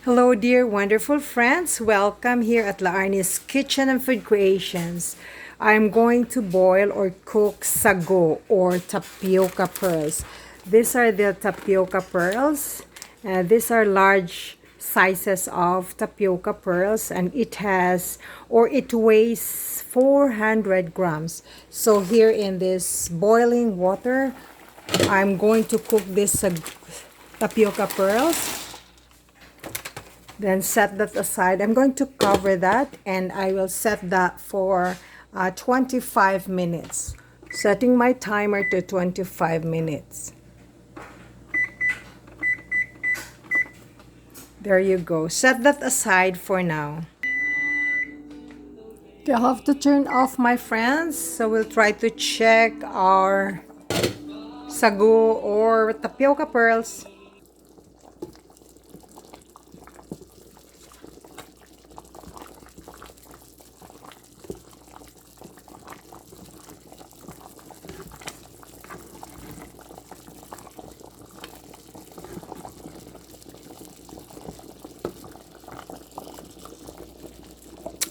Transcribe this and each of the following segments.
Hello, dear wonderful friends. Welcome here at La Arnie's Kitchen and Food Creations. I'm going to boil or cook sago or tapioca pearls. These are the tapioca pearls. These are large sizes of tapioca pearls, and it weighs 400 grams. So here in this boiling water, I'm going to cook this tapioca pearls. Then set that aside. I'm going to cover that and I will set that for 25 minutes. Setting my timer to 25 minutes. There you go. Set that aside for now. Okay, I'll have to turn off, my friends. So we'll try to check our sago or tapioca pearls.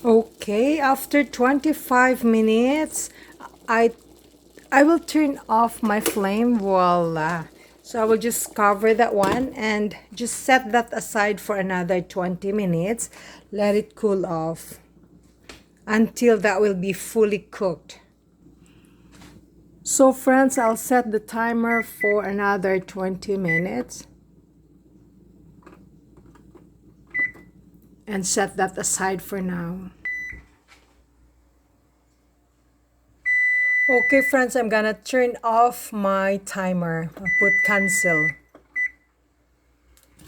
Okay, after 25 minutes, I I will turn off my flame. Voila. So I will just cover that one and just set that aside for another 20 minutes. Let it cool off until that will be fully cooked. So friends, I'll set the timer for another 20 minutes and set that aside for now. Okay friends, I'm gonna turn off my timer. I'll put cancel.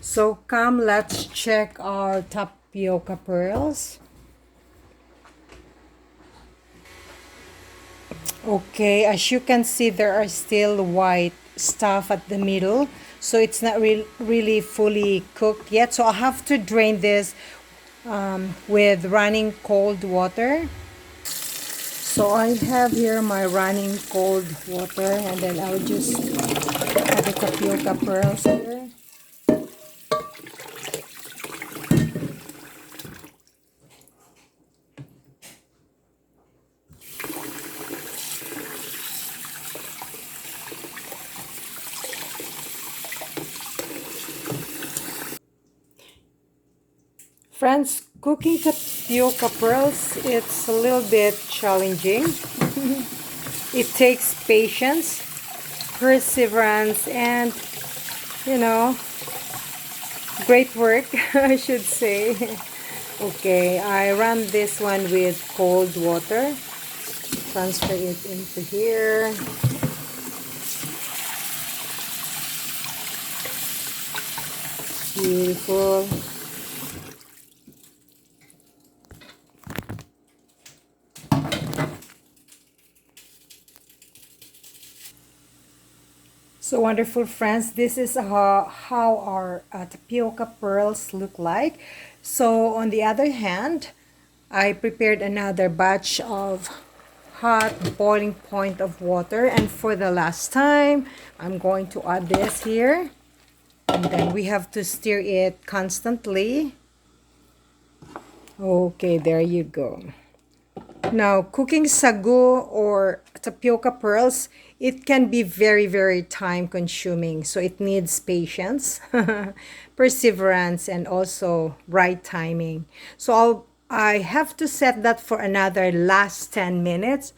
So come, let's check our tapioca pearls. Okay, as you can see, there are still white stuff at the middle. So it's not really fully cooked yet. So I'll have to drain this with running cold water. So I have here my running cold water, and then I'll just add the tapioca pearls here. Friends, cooking tapioca pearls, it's a little bit challenging. It takes patience, perseverance, and, you know, great work, I should say. Okay, I run this one with cold water. Transfer it into here. Beautiful. So wonderful friends, this is how our tapioca pearls look like. So on the other hand, I prepared another batch of hot boiling point of water, and for the last time I'm going to add this here, and then we have to stir it constantly. Okay, there you go. Now, cooking sago or tapioca pearls, it can be very time consuming. So it needs patience, perseverance, and also right timing. So I have to set that for another last 10 minutes.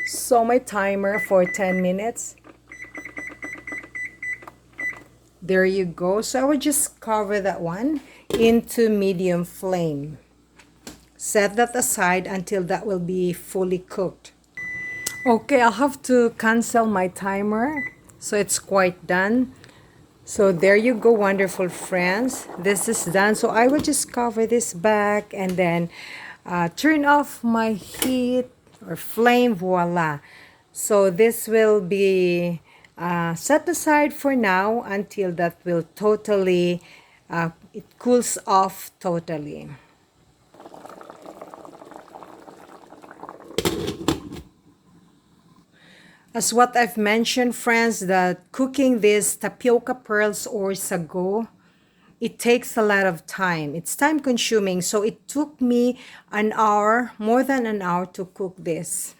So my timer for 10 minutes. There you go. So I will just cover that one into medium flame. Set that aside until that will be fully cooked. Okay, I'll have to cancel my timer. So it's quite done. So there you go, wonderful friends. This is done. So I will just cover this back and then turn off my heat or flame. Voila. So this will be set aside for now until that will totally, it cools off totally. As what I've mentioned, friends, that cooking these tapioca pearls or sago, it takes a lot of time. It's time consuming. So it took me an hour, more than an hour to cook this.